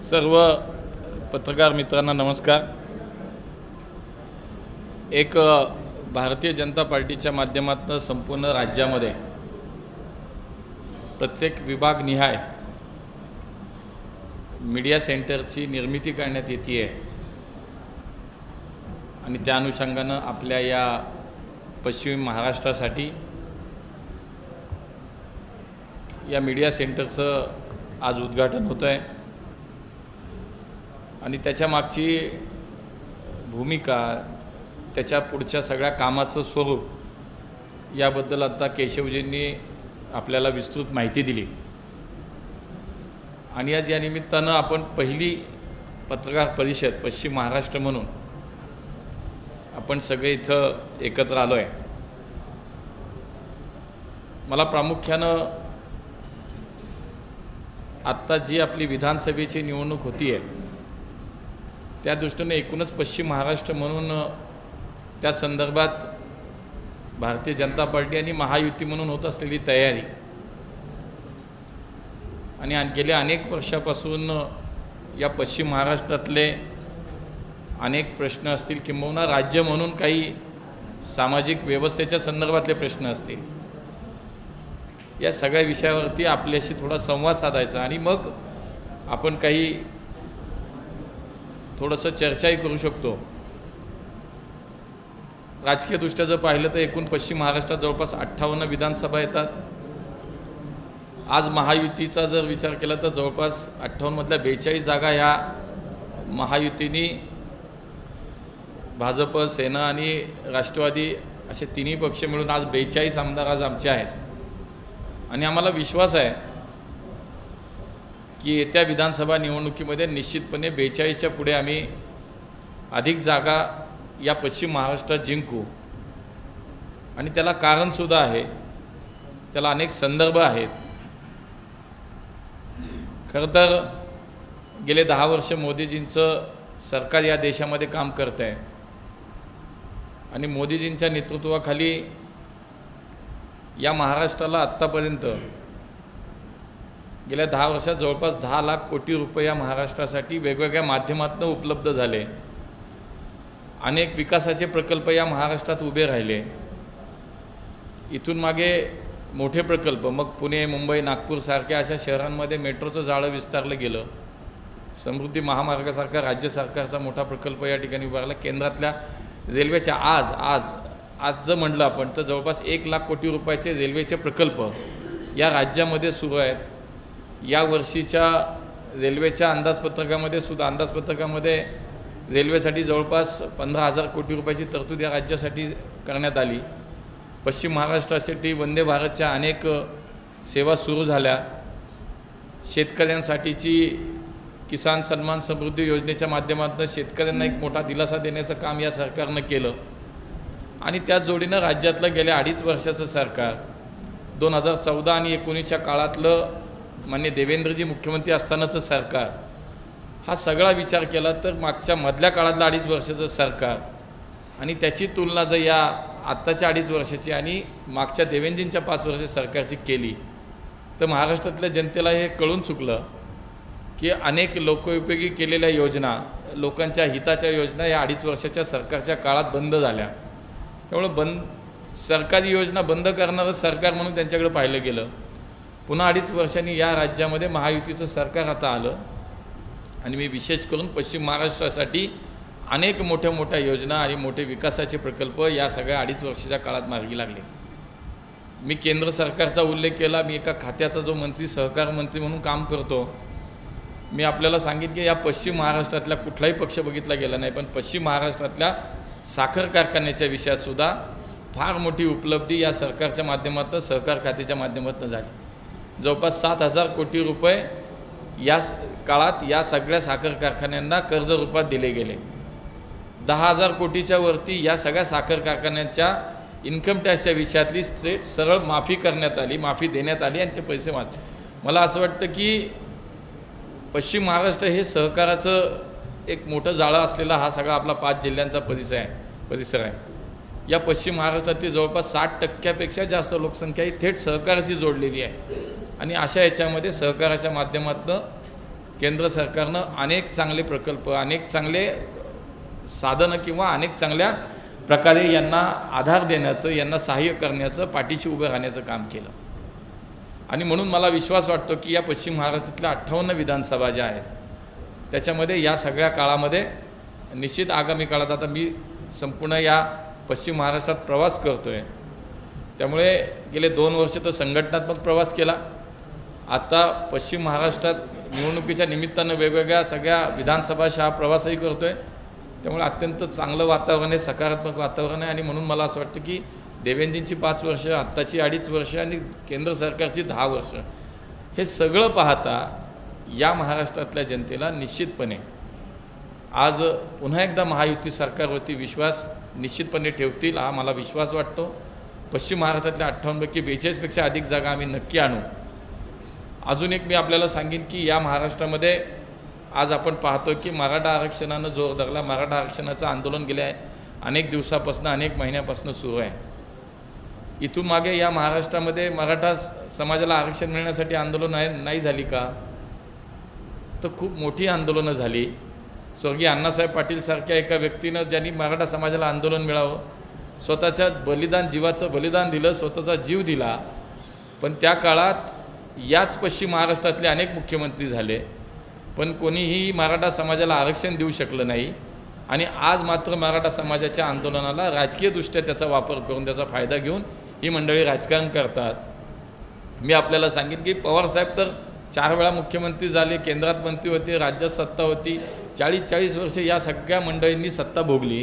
सर्व पत्रकार मित्रांना नमस्कार। एक भारतीय जनता पार्टीच्या माध्यमातून संपूर्ण राज्यामध्ये प्रत्येक विभाग निहाय मीडिया सेंटरची निर्मिती करण्यात येते आहे आणि त्या अनुषंगाने आपल्या या पश्चिम महाराष्ट्रासाठी या मीडिया सेंटरचं आज उद्घाटन होतं आहे आणि त्याच्या मागची भूमिका, त्याच्या पुढच्या सगळ्या कामाचं स्वरूप याबद्दल आता केशवजींनी आपल्याला विस्तृत माहिती दिली आणि आज या निमित्तानं आपण पहिली पत्रकार परिषद पश्चिम महाराष्ट्र म्हणून आपण सगळे इथं एकत्र आलो आहे। मला प्रामुख्यानं आत्ता जी आपली विधानसभेची निवडणूक होती आहे त्या दृष्टीने एकूणच पश्चिम महाराष्ट्र म्हणून त्या संदर्भात भारतीय जनता पार्टी आणि महायुती म्हणून होत असलेली तयारी आणि गेल्या अनेक वर्षापासून या पश्चिम महाराष्ट्रातले अनेक प्रश्न असतील किंबहुना राज्य म्हणून काही सामाजिक व्यवस्थेच्या संदर्भातले प्रश्न असतील, या सगळ्या विषयावरती आपल्याशी थोडा संवाद साधायचा आणि मग आपण काही थोडंसं चर्चाही करू शकतो। राजकीयदृष्ट्या जर पाहिलं तर एकूण पश्चिम महाराष्ट्रात जवळपास 58 विधानसभा येतात। आज महायुतीचा जर विचार केला तर जवळपास 58 मधल्या 42 जागा ह्या महायुतीने भाजप, सेना आणि राष्ट्रवादी असे तिन्ही पक्ष मिळून आज 42 आमदार आज आमचे आहेत आणि आम्हाला विश्वास आहे की येत्या विधानसभा निवडणुकीमध्ये निश्चितपणे 42च्या पुढे आम्ही अधिक जागा या पश्चिम महाराष्ट्रात जिंकू आणि त्याला कारणसुद्धा आहे, त्याला अनेक संदर्भ आहेत। खरं तर गेले 10 वर्ष मोदीजींचं सरकार या देशामध्ये काम करत आहे आणि मोदीजींच्या नेतृत्वाखाली या महाराष्ट्राला आत्तापर्यंत गेल्या 10 वर्षात जवळपास 10 लाख कोटी रुपये या महाराष्ट्रासाठी वेगवेगळ्या माध्यमातून उपलब्ध झाले। अनेक विकासाचे प्रकल्प या महाराष्ट्रात उभे राहिले। इथून मागे मोठे प्रकल्प, मग पुणे, मुंबई, नागपूर सारख्या अशा शहरांमध्ये मेट्रोचं जाळं विस्तारलं गेलं। समृद्धी महामार्गासारखा राज्य सरकारचा मोठा प्रकल्प या ठिकाणी उभारला। केंद्रातल्या रेल्वेच्या आज जर म्हटलं आपण तर जवळपास 1 लाख कोटी रुपयाचे रेल्वेचे प्रकल्प या राज्यामध्ये सुरू आहेत। या वर्षीच्या रेल्वेच्या अंदाजपत्रकामध्ये रेल्वेसाठी जवळपास 15,000 कोटी रुपयाची तरतूद या राज्यासाठी करण्यात आली। पश्चिम महाराष्ट्रासाठी वंदे भारतच्या अनेक सेवा सुरू झाल्या। शेतकऱ्यांसाठीची किसान सन्मान समृद्धी योजनेच्या माध्यमातून शेतकऱ्यांना एक मोठा दिलासा देण्याचं काम या सरकारनं केलं आणि त्याच जोडीनं राज्यातलं गेल्या 2.5 वर्षाचं सरकार 2014 आणि 19च्या काळातलं माननीय देवेंद्रजी मुख्यमंत्री असतानाचं सरकार, हा सगळा विचार केला तर मागच्या मधल्या काळातलं 2.5 वर्षाचं सरकार आणि त्याची तुलना जर या आत्ताच्या 2.5 वर्षाची आणि मागच्या देवेंद्रजींच्या 5 वर्ष सरकारची केली तर महाराष्ट्रातल्या जनतेला हे कळून चुकलं की अनेक लोकोपयोगी केलेल्या योजना, लोकांच्या हिताच्या योजना या 2.5 वर्षाच्या सरकारच्या काळात बंद झाल्या। त्यामुळे सरकारी योजना बंद करणारं सरकार म्हणून त्यांच्याकडे पाहिलं गेलं। पुन्हा 2.5 वर्षांनी या राज्यामध्ये महायुतीचं सरकार आता आलं आणि मी विशेष करून पश्चिम महाराष्ट्रासाठी अनेक मोठ्या योजना आणि मोठे विकासाचे प्रकल्प या सगळ्या 2.5 वर्षाच्या काळात मार्गी लागले। मी केंद्र सरकारचा उल्लेख केला। मी एका खात्याचा जो मंत्री, सहकार मंत्री म्हणून काम करतो। मी आपल्याला सांगितलं की या पश्चिम महाराष्ट्रातल्या कुठलाही पक्ष बघितला गेला नाही, पण पश्चिम महाराष्ट्रातल्या साखर कारखान्याच्या विषयात सुद्धा फार मोठी उपलब्धी या सरकारच्या माध्यमातून, सहकार खात्याच्या माध्यमातून झाली। जवळपास 7,000 कोटी रुपये या काळात या सगळ्या साखर कारखान्यांना कर्ज रूपात दिले गेले। 10,000 कोटीच्या वरती या सगळ्या साखर कारखान्यांच्या इन्कम टॅक्सच्या विषयातली सरळ माफी करण्यात आली, माफी देण्यात आली आणि ते पैसे मला असं वाटतं की पश्चिम महाराष्ट्र हे सहकाराचं एक मोठं जाळं असलेला हा सगळा आपला 5 जिल्ह्यांचा परिसर आहे। या पश्चिम महाराष्ट्रातील जवळपास 60% जास्त लोकसंख्या ही थेट सहकाराशी जोडलेली आहे आणि अशा याच्यामध्ये सहकाराच्या माध्यमातून केंद्र सरकारनं अनेक चांगले प्रकल्प, अनेक चांगले साधनं किंवा अनेक चांगल्या प्रकारे यांना आधार देण्याचं, यांना सहाय्य करण्याचं, पाठीशी उभं राहण्याचं काम केलं. आणि म्हणून मला विश्वास वाटतो की या पश्चिम महाराष्ट्रातल्या 58 विधानसभा ज्या आहेत त्याच्यामध्ये या सगळ्या काळामध्ये निश्चित आगामी काळात, आता मी संपूर्ण या पश्चिम महाराष्ट्रात प्रवास करतो आहे, त्यामुळे गेले 2 वर्ष तर संघटनात्मक प्रवास केला. आता पश्चिम महाराष्ट्रात निवडणुकीच्या निमित्तानं वेगवेगळ्या सगळ्या विधानसभाशा हा प्रवासही करतो आहे. त्यामुळे अत्यंत चांगलं वातावरण आहे, सकारात्मक वातावरण आहे. आणि म्हणून मला असं वाटतं की देवेंद्रजींची 5 वर्ष, आत्ताची 2.5 वर्ष आणि केंद्र सरकारची 10 वर्ष, हे सगळं पाहता या महाराष्ट्रातल्या जनतेला निश्चितपणे आज पुन्हा एकदा महायुती सरकारवरती विश्वास निश्चितपणे ठेवतील, हा मला विश्वास वाटतो. पश्चिम महाराष्ट्रातल्या 58 पैकी 42पेक्षा अधिक जागा आम्ही नक्की आणू. अजून एक मी आपल्याला सांगेन की या महाराष्ट्रामध्ये आज आपण पाहतो की मराठा आरक्षणानं जोर धरला. मराठा आरक्षणाचं आंदोलन गेल्या अनेक दिवसापासून, अनेक महिन्यापासून सुरू आहे. इथून मागे या महाराष्ट्रामध्ये मराठा समाजाला आरक्षण मिळण्यासाठी आंदोलन नाही झाली का? तर खूप मोठी आंदोलनं झाली. स्वर्गीय अण्णासाहेब पाटील सारख्या एका व्यक्तीनं, ज्यांनी मराठा समाजाला आंदोलन मिळावं, स्वतःच्या जीवाचं बलिदान दिलं, स्वतःचा जीव दिला. पण त्या काळात याच पश्चिम महाराष्ट्रातले अनेक मुख्यमंत्री झाले, पण कोणीही मराठा समाजाला आरक्षण देऊ शकलं नाही. आणि आज मात्र मराठा समाजाच्या आंदोलनाला राजकीयदृष्ट्या त्याचा वापर करून, त्याचा फायदा घेऊन ही मंडळी राजकारण करतात. मी आपल्याला सांगितलं की पवारसाहेब तर 4 वेळा मुख्यमंत्री झाले, केंद्रात मंत्री होते, राज्यात सत्ता होती, 40 वर्ष या सगळ्या मंडळींनी सत्ता भोगली,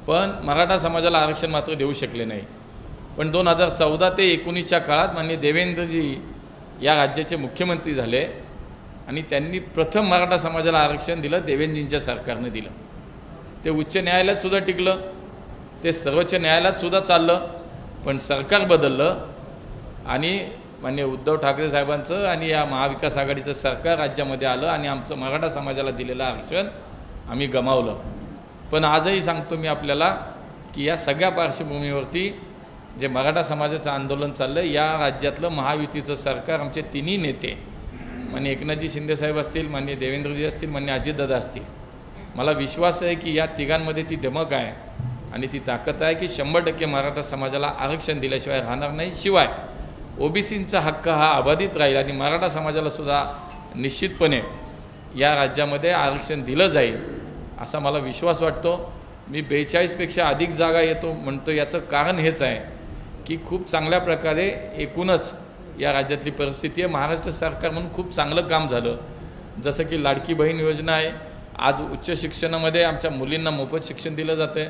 पण मराठा समाजाला आरक्षण मात्र देऊ शकले नाही. पण 2014 ते 19च्या काळात माननीय देवेंद्रजी या राज्याचे मुख्यमंत्री झाले आणि त्यांनी प्रथम मराठा समाजाला आरक्षण दिलं, देवेंद्रजींच्या सरकारनं दिलं. ते उच्च न्यायालयात सुद्धा टिकलं, ते सर्वोच्च न्यायालयात सुद्धा चाललं, पण सरकार बदललं आणि माननीय उद्धव ठाकरे साहेबांचं आणि या महाविकास आघाडीचं सरकार राज्यामध्ये आलं आणि आमचं मराठा समाजाला दिलेलं आरक्षण आम्ही गमावलं. पण आजही सांगतो मी आपल्याला की या सगळ्या पार्श्वभूमीवरती जे मराठा समाजाचं आंदोलन चाललं, या राज्यातलं महायुतीचं सरकार, आमचे तिन्ही नेते माननीय एकनाथजी शिंदेसाहेब असतील, माननीय देवेंद्रजी असतील, माननीय अजितदादा असतील, मला विश्वास आहे की या तिघांमध्ये ती धमक आहे आणि ती ताकद आहे की 100% मराठा समाजाला आरक्षण दिल्याशिवाय राहणार नाही. शिवाय ओबीसींचा हक्क हा अबाधित राहील आणि मराठा समाजाला सुद्धा निश्चितपणे या राज्यामध्ये आरक्षण दिलं जाईल असा मला विश्वास वाटतो. मी 42पेक्षा अधिक जागा येतो म्हणतो, याचं कारण हेच आहे की खूप चांगल्या प्रकारे एकूणच या राज्यातली परिस्थिती आहे. महाराष्ट्र सरकार म्हणून खूप चांगलं काम झालं, जसं की लाडकी बहीण योजना आहे. आज उच्च शिक्षणामध्ये आमच्या मुलींना मोफत शिक्षण दिलं जातं आहे.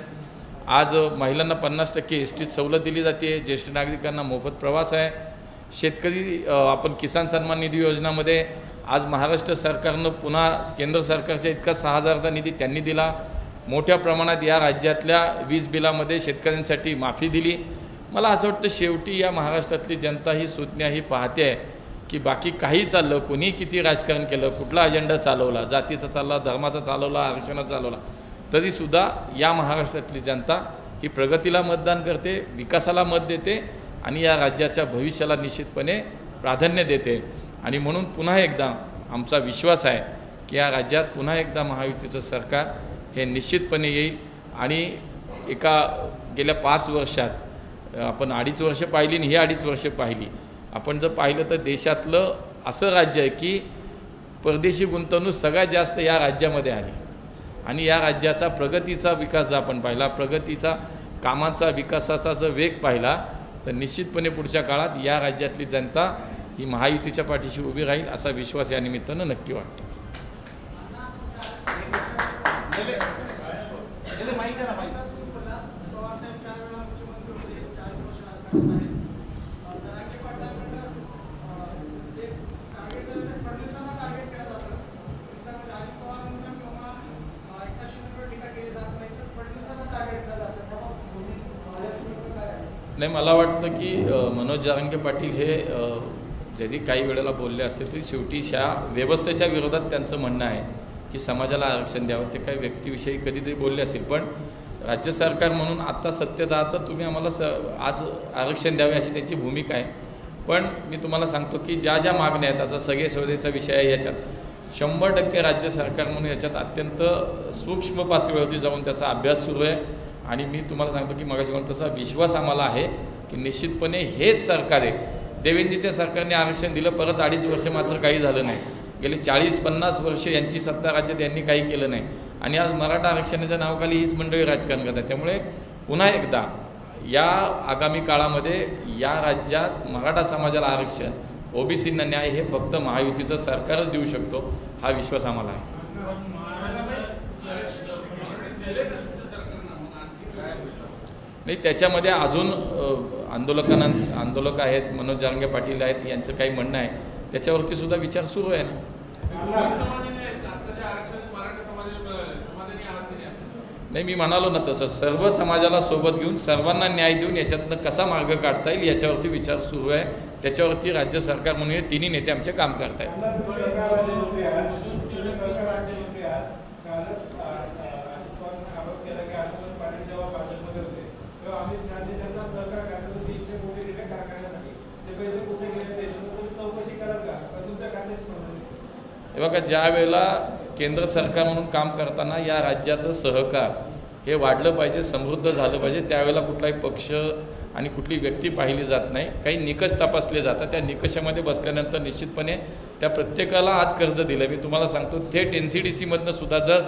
आज महिलांना 50% एसटीत सवलत दिली जाते. ज्येष्ठ नागरिकांना मोफत प्रवास आहे. शेतकरी आपण किसान सन्मान निधी योजनामध्ये आज महाराष्ट्र सरकारनं पुन्हा केंद्र सरकारच्या इतका 6,000चा निधी त्यांनी दिला. मोठ्या प्रमाणात या राज्यातल्या वीज बिलामध्ये शेतकऱ्यांसाठी माफी दिली. मला असं वाटतं शेवटी या महाराष्ट्रातली जनता ही सुज्ञा ही पाहते आहे की बाकी काही चाललं, कोणी किती राजकारण केलं, कुठला अजेंडा चालवला, जातीचा चालला, धर्माचा चालवला, आरक्षणाचा चालवला, तरीसुद्धा या महाराष्ट्रातली जनता ही प्रगतीला मतदान करते, विकासाला मत देते आणि या राज्याच्या भविष्याला निश्चितपणे प्राधान्य देते. आणि म्हणून पुन्हा एकदा आमचा विश्वास आहे की या राज्यात पुन्हा एकदा महायुतीचं सरकार हे निश्चितपणे येईल. आणि गेल्या 5 वर्षात आपण 2.5 वर्ष पाहिली आणि ही 2.5 वर्ष पाहिली, आपण जर पाहिलं तर देशातलं असं राज्य आहे की परदेशी गुंतवणूक सगळ्यात जास्त या राज्यामध्ये आली. आणि या राज्याचा प्रगतीचा विकास जर आपण पाहिला, प्रगतीचा कामाचा विकासाचा जर वेग पाहिला, तर निश्चितपणे पुढच्या काळात या राज्यातली जनता ही महायुतीच्या पाठीशी उभी राहील असा विश्वास या निमित्तानं नक्की वाटतो. नाही, मला वाटतं की मनोज जरांगे पाटील हे जरी काही वेळेला बोलले असते तरी शेवटी व्यवस्थेच्या विरोधात त्यांचं म्हणणं आहे की समाजाला आरक्षण द्यावं. ते काही व्यक्तिविषयी कधीतरी बोलले असतील, पण राज्य सरकार म्हणून आत्ता सत्तेत आहात तर तुम्ही आम्हाला आज आरक्षण द्यावे अशी त्यांची भूमिका आहे. पण मी तुम्हाला सांगतो की ज्या ज्या मागण्या आहेत, आता सगळे सोयीचा विषय आहे, याच्यात 100% राज्य सरकार म्हणून याच्यात अत्यंत सूक्ष्म पातळीवरती जाऊन त्याचा अभ्यास सुरू आहे आणि मी तुम्हाला सांगतो की मगाशी म्हणून तसा विश्वास आम्हाला आहे की निश्चितपणे हेच सरकार आहे. देवेंद्रजीच्या सरकारने आरक्षण दिलं, परत 2.5 वर्ष मात्र काही झालं नाही. गेले 40-50 वर्ष यांची सत्ता राज्यात यांनी काही केलं नाही आणि आज मराठा आरक्षणाच्या नावाखाली हीच मंडळी राजकारण करतात. त्यामुळे पुन्हा एकदा या आगामी काळामध्ये या राज्यात मराठा समाजाला आरक्षण, ओबीसींना न्याय हे फक्त महायुतीचं सरकारच देऊ शकतो, हा विश्वास आम्हाला आहे. नाही, त्याच्यामध्ये अजून आंदोलक आहेत, मनोज जरांगे पाटील आहेत, यांचं काही म्हणणं आहे, त्याच्यावरती सुद्धा विचार सुरू आहे ना. नाही, मी म्हणालो ना तसं सर्व समाजाला सोबत घेऊन सर्वांना न्याय देऊन याच्यातनं कसा मार्ग काढता येईल याच्यावरती विचार सुरू आहे. त्याच्यावरती राज्य सरकार म्हणून तिन्ही नेते आमचे काम करतायत. हे बघा, ज्या वेळेला केंद्र सरकार म्हणून काम करताना या राज्याचं सहकार हे वाढलं पाहिजे, समृद्ध झालं पाहिजे, त्यावेळेला कुठलाही पक्ष आणि कुठली व्यक्ती पाहिली जात नाही. काही निकष तपासले जातात. त्या निकषामध्ये बसल्यानंतर निश्चितपणे त्या प्रत्येकाला आज कर्ज दिलं. मी तुम्हाला सांगतो, थेट NCDC-मधनं सुद्धा जर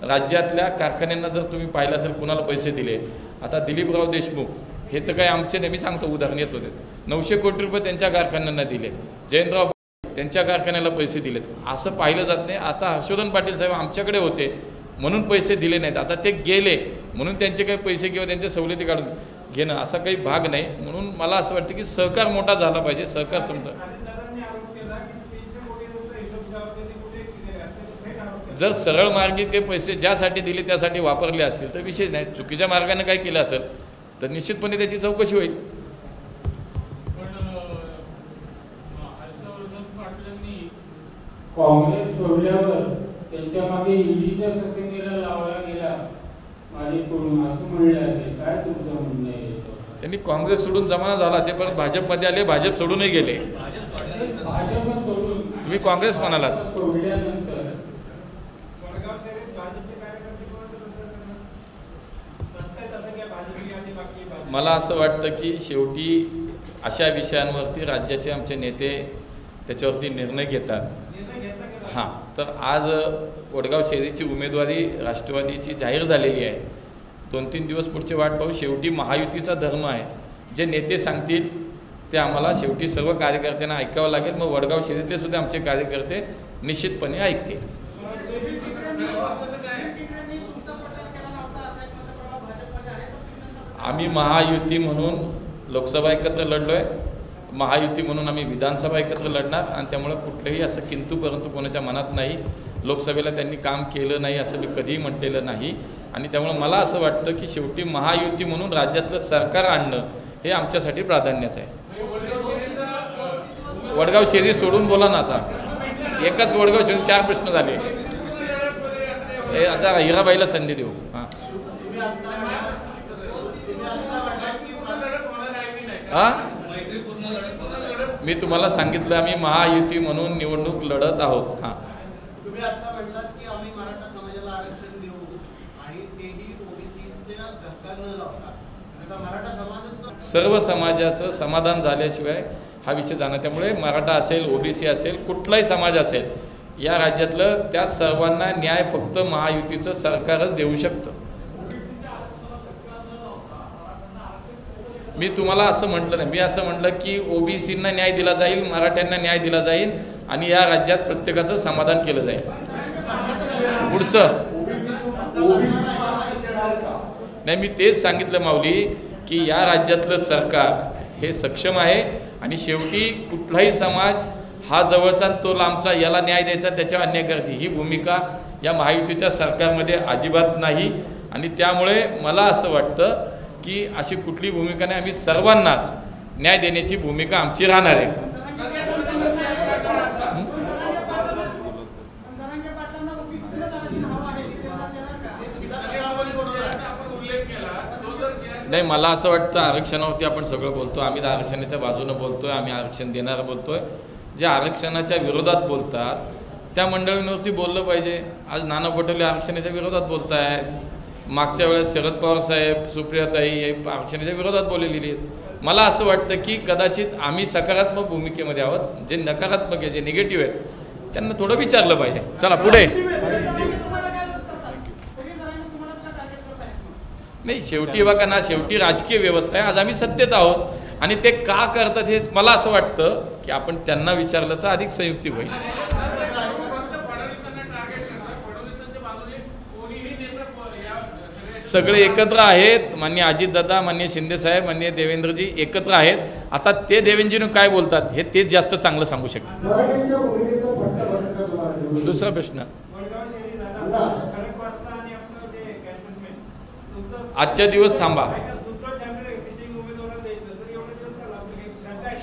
राज्यातल्या कारखान्यांना जर तुम्ही पाहिलं असेल कुणाला पैसे दिले, आता दिलीपराव देशमुख हे तर काय आमचे नेहमी सांगतो उदाहरण येत होते, 900 कोटी रुपये त्यांच्या कारखान्यांना दिले, जयंतराव त्यांच्या कारखान्याला पैसे दिलेत, असं पाहिलं जात नाही. आता हर्षवर्धन पाटील साहेब आमच्याकडे होते म्हणून पैसे दिले नाहीत, आता ते गेले म्हणून त्यांचे काही पैसे किंवा त्यांच्या सवलती काढून घेणं असा काही भाग नाही. म्हणून मला असं वाटतं की सहकार मोठा झाला पाहिजे. सहकार समजा जर सरळ मार्गी ते पैसे ज्यासाठी दिले त्यासाठी वापरले असतील तर विषय नाही. चुकीच्या मार्गाने काय केलं असेल तर निश्चितपणे त्याची चौकशी होईल. काँग्रेस सोडल्यावर त्यांच्या मागे ईडीच्या ससेनेला लावला गेला मालिकडून असं म्हणलं आहे. काय तुमचं म्हणणं आहे? त्यांनी काँग्रेस सोडून जमाना झाला, ते परत भाजपमध्ये आले, भाजप सोडूनही गेले. भाजप सोडून तुम्ही काँग्रेस म्हणालात. सोडल्यानंतर मला असं वाटतं की शेवटी अशा विषयांवरती राज्याचे आमचे नेते त्याच्यावरती निर्णय घेतात. हां, तर आज वडगाव शहरीची उमेदवारी राष्ट्रवादीची जाहीर झालेली आहे. 2-3 दिवस पुढचे वाट पाहू. शेवटी महायुतीचा धर्म आहे, जे नेते सांगतील ते आम्हाला शेवटी सर्व कार्यकर्त्यांना ऐकावं लागेल. मग वडगाव शहरीतले सुद्धा आमचे कार्यकर्ते निश्चितपणे ऐकतील. आम्ही महायुती म्हणून लोकसभा एकत्र लढलो आहे, महायुती म्हणून आम्ही विधानसभा एकत्र लढणार आणि त्यामुळे कुठलंही असं किंतु परंतु कोणाच्या मनात नाही. लोकसभेला त्यांनी काम केलं नाही असं मी कधीही म्हटलेलं नाही आणि त्यामुळे मला असं वाटतं की शेवटी महायुती म्हणून राज्यातलं सरकार आणणं हे आमच्यासाठी प्राधान्याचं आहे. वडगाव शहरी सोडून बोला ना. आता एकच वडगाव शहरी 4 प्रश्न झाले. आता हिराबाईला संधी देऊ. हां मी तुम्हाला सांगितलं आम्ही महायुती म्हणून निवडणूक लढत आहोत. हां, तुम्ही आता म्हटलात की आम्ही मराठा समाजाला आरक्षण देऊ आणि तेही ओबीसीच्या धक्का न लावता आता मराठा समाजाचं सर्व समाजाचं समाधान झाल्याशिवाय हा विषय जाणार. त्यामुळे मराठा असेल, ओबीसी असेल, कुठलाही समाज असेल या राज्यातलं त्या सर्वांना न्याय फक्त महायुतीचं सरकारच देऊ शकतं. मी तुम्हाला असं म्हटलं नाही. मी असं म्हटलं की ओबीसींना न्याय दिला जाईल, मराठ्यांना न्याय दिला जाईल आणि या राज्यात प्रत्येकाचं समाधान केलं जाईल. पुढचं नाही, मी तेच सांगितलं माऊली की या राज्यातलं सरकार हे सक्षम आहे आणि शेवटी कुठलाही समाज हा जवळचा तो लांबचा याला न्याय द्यायचा, त्याच्यावर अन्याय करायची ही भूमिका या महायुतीच्या सरकारमध्ये अजिबात नाही. आणि त्यामुळे मला असं वाटतं की अशी कुठली भूमिका नाही, आम्ही सर्वांनाच न्याय देण्याची भूमिका आमची राहणार आहे. नाही, मला असं वाटतं आरक्षणावरती आपण सगळं बोलतो, आम्ही आरक्षणाच्या बाजूनं बोलतोय, आम्ही आरक्षण देणार बोलतोय. जे आरक्षणाच्या विरोधात बोलतात त्या मंडळींवरती बोललं पाहिजे. आज नाना पटोले आरक्षणाच्या विरोधात बोलत आहेत. मागच्या वेळेस शरद पवार साहेब, सुप्रियाताई हे आरक्षणाच्या विरोधात बोललेली आहेत. मला असं वाटतं की कदाचित आम्ही सकारात्मक भूमिकेमध्ये आहोत. जे नकारात्मक आहे, जे निगेटिव्ह आहेत त्यांना थोडं विचारलं पाहिजे. चला पुढे. नाही, शेवटी बघा ना, शेवटी राजकीय व्यवस्था आहे. आज आम्ही सत्तेत आहोत आणि ते का करतात हे मला असं वाटतं की आपण त्यांना विचारलं तर अधिक संयुक्तिक होईल. सगळे एकत्र आहेत. माननीय अजितदादा, माननीय शिंदेसाहेब, माननीय देवेंद्रजी एकत्र आहेत. आता ते देवेंद्रजीने काय बोलतात हे तेच जास्त चांगलं सांगू शकतात. दुसरा प्रश्न, आजच्या दिवस थांबा.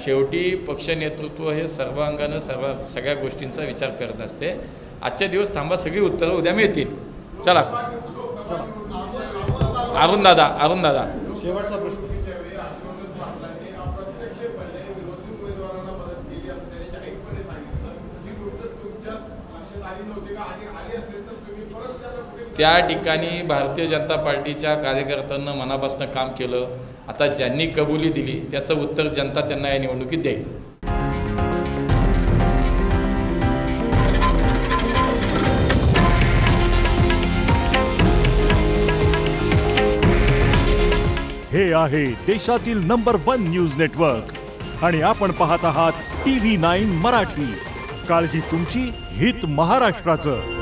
शेवटी पक्ष नेतृत्व हे सर्वांगानं सगळ्या गोष्टींचा विचार करत असते. आजच्या दिवस थांबा, सगळी उत्तरं उद्या मिळतील. चला अरुण दादा शेवटचा प्रश्न. त्या ठिकाणी भारतीय जनता पार्टीच्या कार्यकर्त्यांना मनापासून काम केलं. आता ज्यांनी कबुली दिली त्याचं उत्तर जनता त्यांना या निवडणुकीत देईल. हे आहे देशातील नंबर 1 न्यूज नेटवर्क आणि आपण पाहत आहात TV9 मराठी. काळजी तुमची, हित महाराष्ट्राचं.